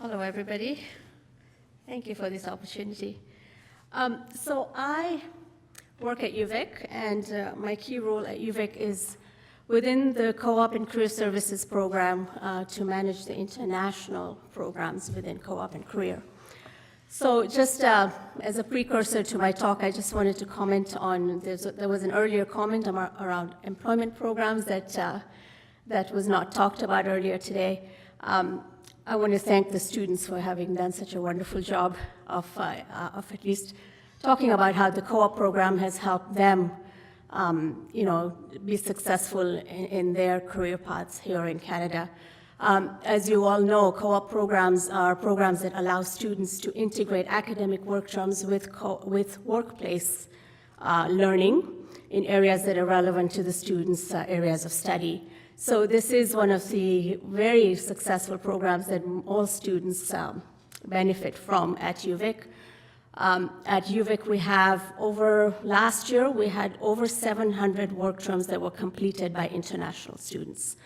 Hello, everybody. Thank you for this opportunity. So I work at UVic, and my key role at UVic is within the Co-op and Career Services program to manage the international programs within Co-op and Career. So just as a precursor to my talk, I just wanted to comment on, there was an earlier comment around employment programs that was not talked about earlier today. I want to thank the students for having done such a wonderful job of at least talking about how the co-op program has helped them be successful in their career paths here in Canada. As you all know, co-op programs are programs that allow students to integrate academic work terms with workplace learning in areas that are relevant to the students' areas of study. So this is one of the very successful programs that all students benefit from at UVic. At UVic, we have last year, we had over 700 work terms that were completed by international students.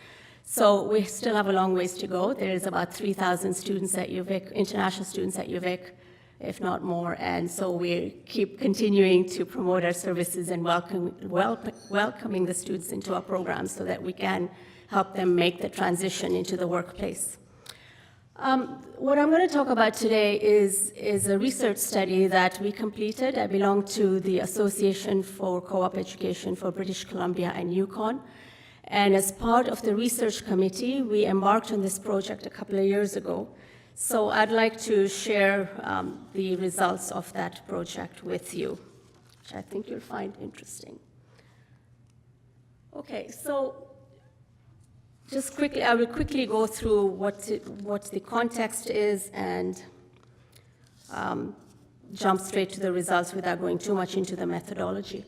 So we still have a long ways to go. There is about 3,000 students at UVic, international students at UVic, if not more. And so we keep continuing to promote our services and welcoming the students into our programs so that we can help them make the transition into the workplace. What I'm going to talk about today is a research study that we completed. I belong to the Association for Co-op Education for British Columbia and Yukon. And as part of the research committee, we embarked on this project a couple of years ago. So I'd like to share the results of that project with you, which I think you'll find interesting. Okay, so just quickly, I will quickly go through what the context is and jump straight to the results without going too much into the methodology.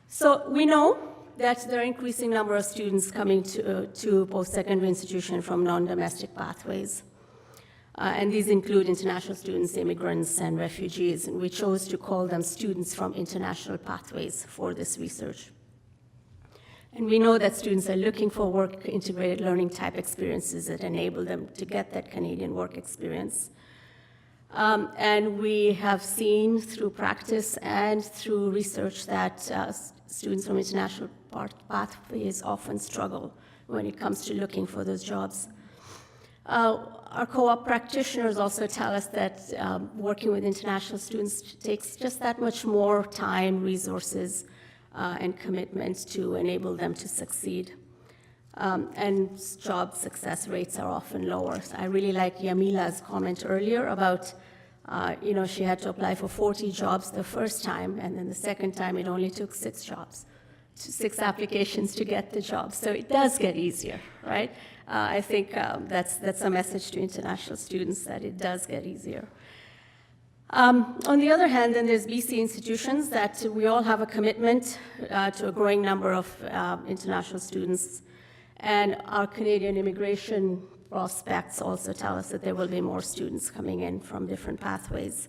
So we know that there are increasing number of students coming to post-secondary institution from non-domestic pathways. And these include international students, immigrants, and refugees, and we chose to call them students from international pathways for this research. And we know that students are looking for work-integrated learning type experiences that enable them to get that Canadian work experience. And we have seen through practice and through research that students from international pathways often struggle when it comes to looking for those jobs. Our co-op practitioners also tell us that working with international students takes just that much more time, resources, and commitment to enable them to succeed. And job success rates are often lower. So I really like Yamila's comment earlier about, she had to apply for 40 jobs the first time, and then the second time it only took 6 applications to get the job. So it does get easier, right? I think that's a message to international students that it does get easier. On the other hand, then there's BC institutions that we all have a commitment to a growing number of international students, and our Canadian immigration prospects also tell us that there will be more students coming in from different pathways.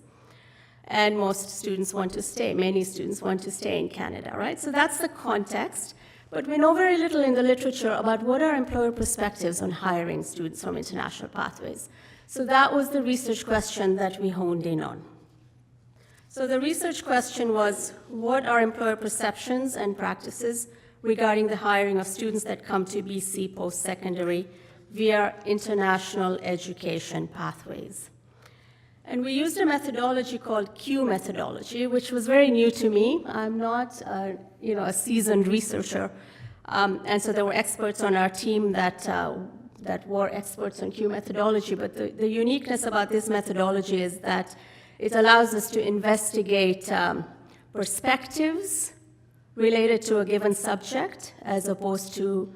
And most students want to stay, many students want to stay in Canada, right? So that's the context, but we know very little in the literature about what are employer perspectives on hiring students from international pathways. So that was the research question that we honed in on. So the research question was, what are employer perceptions and practices regarding the hiring of students that come to BC post-secondary via international education pathways? And we used a methodology called Q methodology, which was very new to me. I'm not a seasoned researcher. And so there were experts on our team that were experts on Q methodology. But the uniqueness about this methodology is that it allows us to investigate perspectives related to a given subject, as opposed to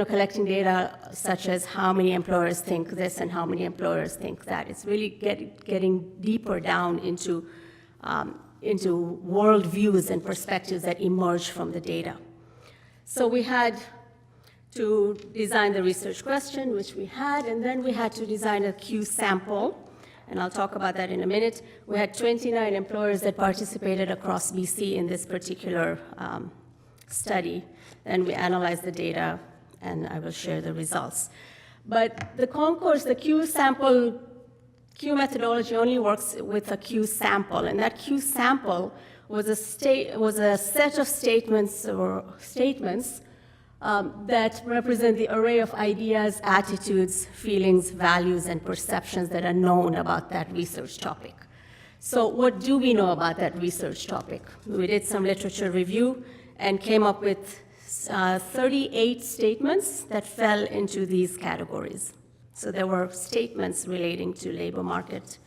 collecting data such as how many employers think this and how many employers think that. It's really getting deeper down into world views and perspectives that emerge from the data. So we had to design the research question, which we had, and then we had to design a Q sample, and I'll talk about that in a minute. We had 29 employers that participated across BC in this particular study, and we analyzed the data, and I will share the results. But the Concourse, the Q sample Q methodology only works with a Q sample, and that Q sample was a set of statements that represent the array of ideas, attitudes, feelings, values, and perceptions that are known about that research topic. So what do we know about that research topic? We did some literature review and came up with 38 statements that fell into these categories. So there were statements relating to labor market,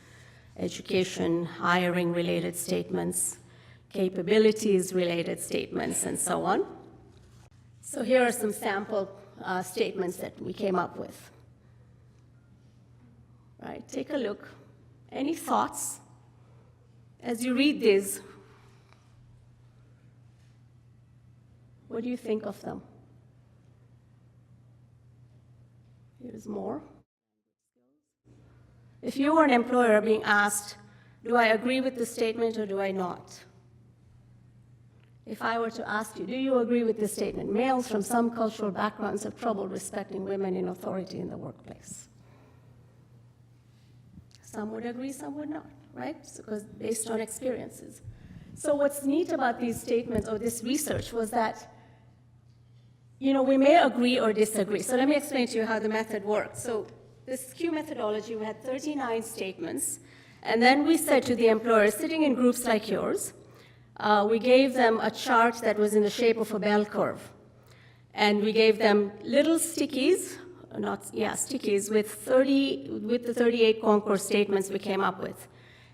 education, hiring-related statements, capabilities-related statements, and so on. So here are some sample statements that we came up with. Right, take a look. Any thoughts? As you read these, what do you think of them? Here's more. If you were an employer being asked, do I agree with the statement or do I not? If I were to ask you, do you agree with this statement? Males from some cultural backgrounds have trouble respecting women in authority in the workplace. Some would agree, some would not, right? Because based on experiences. So what's neat about these statements or this research was that, you know, we may agree or disagree. So let me explain to you how the method worked. So this Q methodology, we had 39 statements, and then we said to the employers sitting in groups like yours, we gave them a chart that was in the shape of a bell curve. And we gave them little stickies, stickies with the 38 Concourse statements we came up with.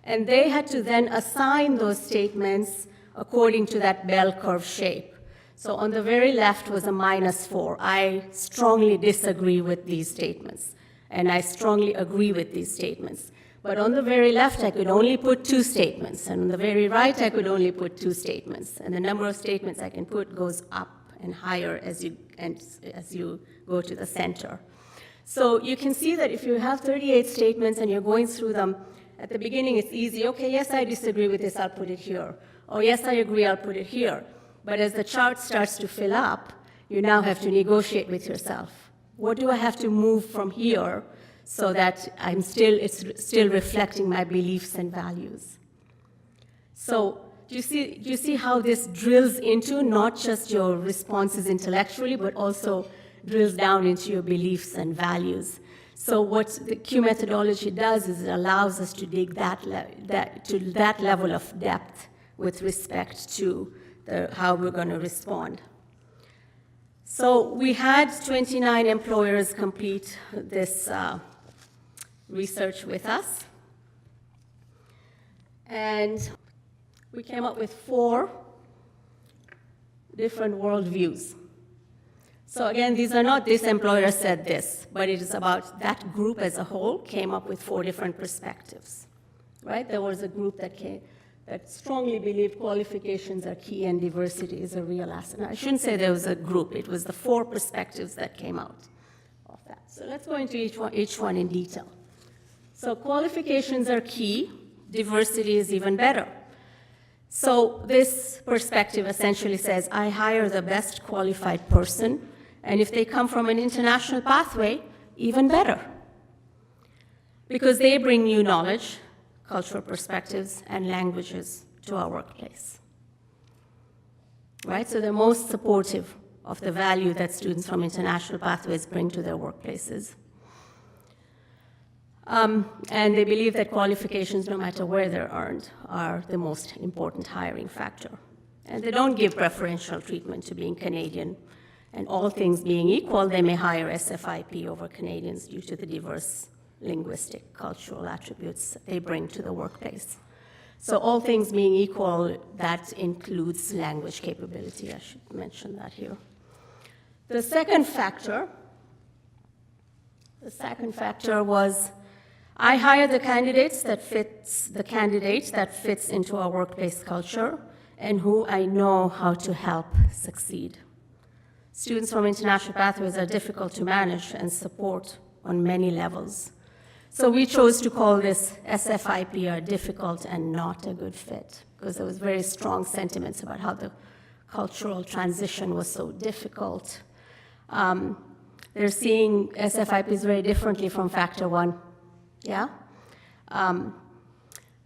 And they had to then assign those statements according to that bell curve shape. So on the very left was a -4. I strongly disagree with these statements, and I strongly agree with these statements. But on the very left, I could only put 2 statements, and on the very right, I could only put 2 statements. And the number of statements I can put goes up and higher as you go to the center. So you can see that if you have 38 statements and you're going through them, at the beginning it's easy. Okay, yes, I disagree with this, I'll put it here. Or yes, I agree, I'll put it here. But as the chart starts to fill up, you now have to negotiate with yourself. What do I have to move from here so that it's still reflecting my beliefs and values? So do you see how this drills into not just your responses intellectually, but also drills down into your beliefs and values? So what the Q methodology does is it allows us to dig to that level of depth with respect to how we're going to respond. So we had 29 employers complete this research with us. And we came up with 4 different worldviews. So again, these are not this employer said this, but it is about that group as a whole came up with 4 different perspectives, right? There was a group that strongly believed qualifications are key and diversity is a real asset. Now, I shouldn't say there was a group. It was the 4 perspectives that came out of that. So let's go into each one in detail. So qualifications are key. Diversity is even better. So this perspective essentially says, I hire the best qualified person, and if they come from an international pathway, even better. Because they bring new knowledge, cultural perspectives, and languages to our workplace. Right? So they're most supportive of the value that students from international pathways bring to their workplaces. And they believe that qualifications, no matter where they're earned, are the most important hiring factor. And they don't give preferential treatment to being Canadian. And all things being equal, they may hire SFIP over Canadians due to the diverse linguistic, cultural attributes they bring to the workplace. So all things being equal, that includes language capability. I should mention that here. The second factor was, I hire the candidates that fits into our workplace culture and who I know how to help succeed. Students from international pathways are difficult to manage and support on many levels. So we chose to call this SFIP a difficult and not a good fit, because there was very strong sentiments about how the cultural transition was so difficult. They're seeing SFIPs very differently from Factor 1, yeah?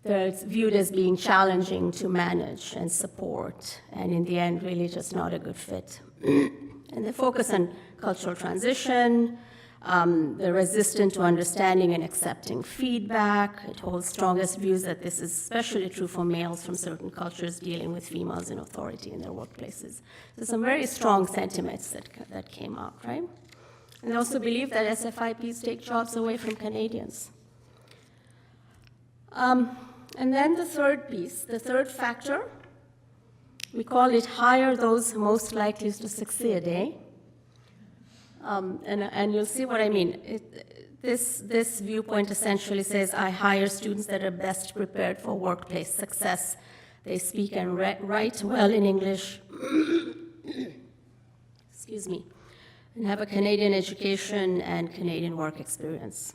They're viewed as being challenging to manage and support, and in the end, really just not a good fit. And they focus on cultural transition, they're resistant to understanding and accepting feedback. It holds strongest views that this is especially true for males from certain cultures dealing with females in authority in their workplaces. So some very strong sentiments that came out, right? And they also believe that SFIPs take jobs away from Canadians. And then the third piece, the third factor, we call it hire those most likely to succeed, eh? And you'll see what I mean. This viewpoint essentially says, I hire students that are best prepared for workplace success. They speak and write well in English, excuse me, and have a Canadian education and Canadian work experience.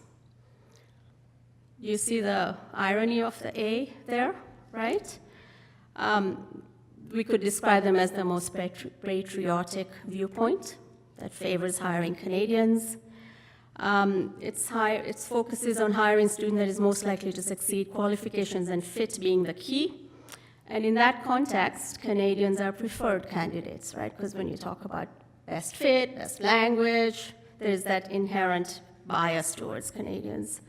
You see the irony of the A there, right? We could describe them as the most patriotic viewpoint that favors hiring Canadians. Its focuses on hiring students that is most likely to succeed, qualifications and fit being the key. And in that context, Canadians are preferred candidates, right? Because when you talk about best fit, best language, there's that inherent bias towards Canadians.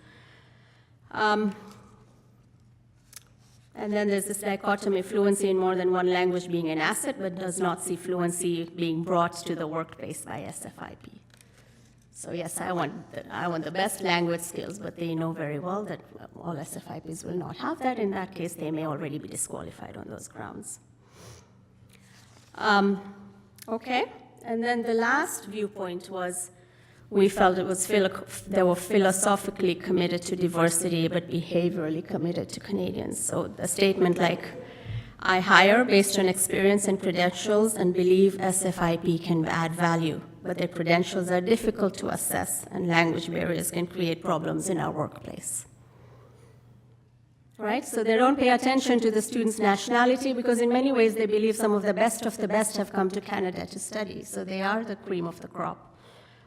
And then there's this dichotomy, fluency in more than one language being an asset, but does not see fluency being brought to the workplace by SFIP. So yes, I want the best language skills, but they know very well that all SFIPs will not have that. In that case, they may already be disqualified on those grounds. Okay, and then the last viewpoint was we felt they were philosophically committed to diversity, but behaviorally committed to Canadians. So a statement like, I hire based on experience and credentials and believe SFIP can add value, but their credentials are difficult to assess and language barriers can create problems in our workplace. Right? So they don't pay attention to the student's nationality because in many ways they believe some of the best have come to Canada to study. So they are the cream of the crop.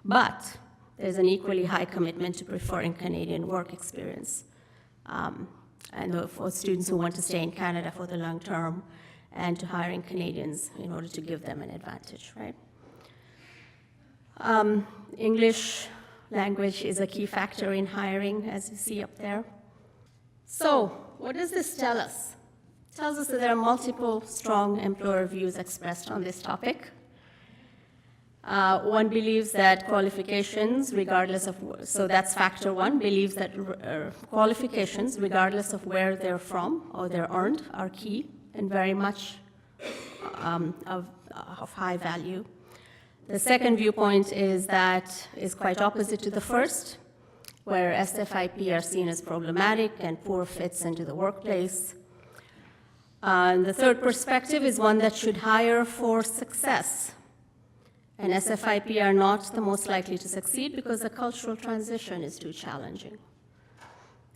But there's an equally high commitment to preferring Canadian work experience. And for students who want to stay in Canada for the long term and to hiring Canadians in order to give them an advantage, right? English language is a key factor in hiring, as you see up there. So what does this tell us? It tells us that there are multiple strong employer views expressed on this topic. One believes that qualifications, regardless of, so that's factor one, believes that qualifications, regardless of where they're from or they're earned, are key and very much of high value. The second viewpoint is quite opposite to the first, where SFIP are seen as problematic and poor fits into the workplace. The third perspective is one that should hire for success. And SFIP are not the most likely to succeed because the cultural transition is too challenging.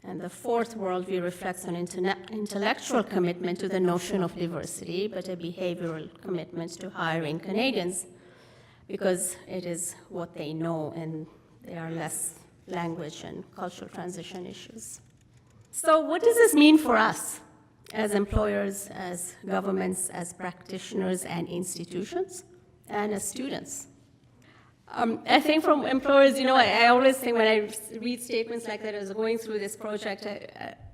And the fourth worldview reflects an intellectual commitment to the notion of diversity, but a behavioral commitment to hiring Canadians because it is what they know and there are less language and cultural transition issues. So what does this mean for us as employers, as governments, as practitioners and institutions? And as students. I think from employers, I always think when I read statements like that as going through this project,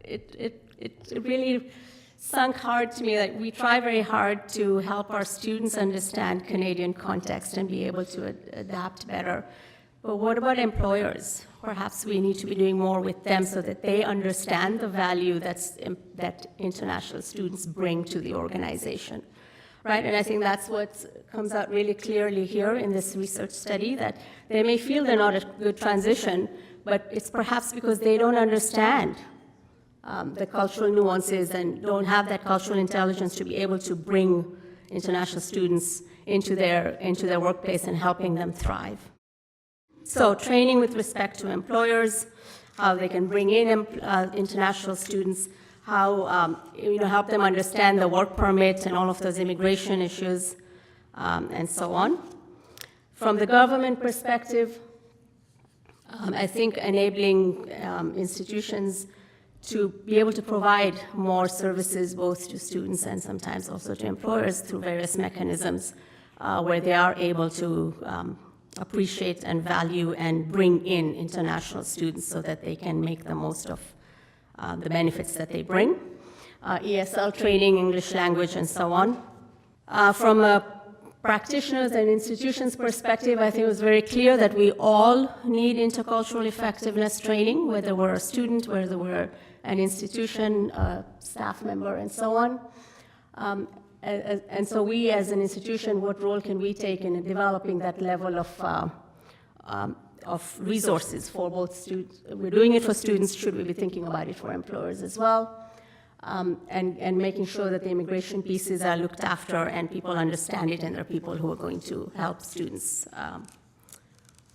it really sunk hard to me that we try very hard to help our students understand Canadian context and be able to adapt better. But what about employers? Perhaps we need to be doing more with them so that they understand the value that international students bring to the organization. Right, and I think that's what comes out really clearly here in this research study, that they may feel they're not a good transition, but it's perhaps because they don't understand the cultural nuances and don't have that cultural intelligence to be able to bring international students into their workplace and helping them thrive. So training with respect to employers, how they can bring in international students, how help them understand the work permit and all of those immigration issues, and so on. From the government perspective, I think enabling institutions to be able to provide more services both to students and sometimes also to employers through various mechanisms where they are able to appreciate and value and bring in international students so that they can make the most of the benefits that they bring. ESL training, English language, and so on. From a practitioners and institutions perspective, I think it was very clear that we all need intercultural effectiveness training, whether we're a student, whether we're an institution, a staff member, and so on. And so we as an institution, what role can we take in developing that level of resources for both students? We're doing it for students, should we be thinking about it for employers as well? And making sure that the immigration pieces are looked after and people understand it and there are people who are going to help students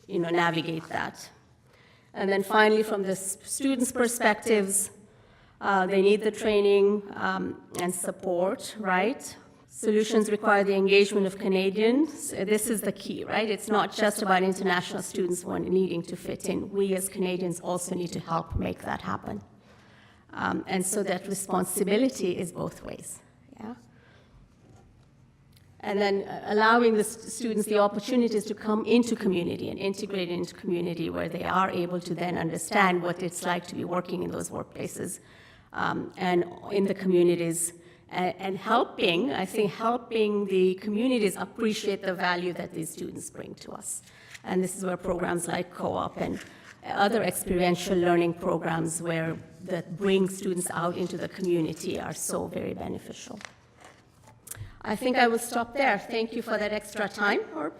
navigate that. And then finally, from the students' perspectives, they need the training and support, right? Solutions require the engagement of Canadians. This is the key, right? It's not just about international students needing to fit in. We as Canadians also need to help make that happen. And so that responsibility is both ways, yeah? And then allowing the students the opportunities to come into community and integrate into community where they are able to then understand what it's like to be working in those workplaces and in the communities and helping the communities appreciate the value that these students bring to us. And this is where programs like Co-op and other experiential learning programs that bring students out into the community are so very beneficial. I think I will stop there. Thank you for that extra time, Herb.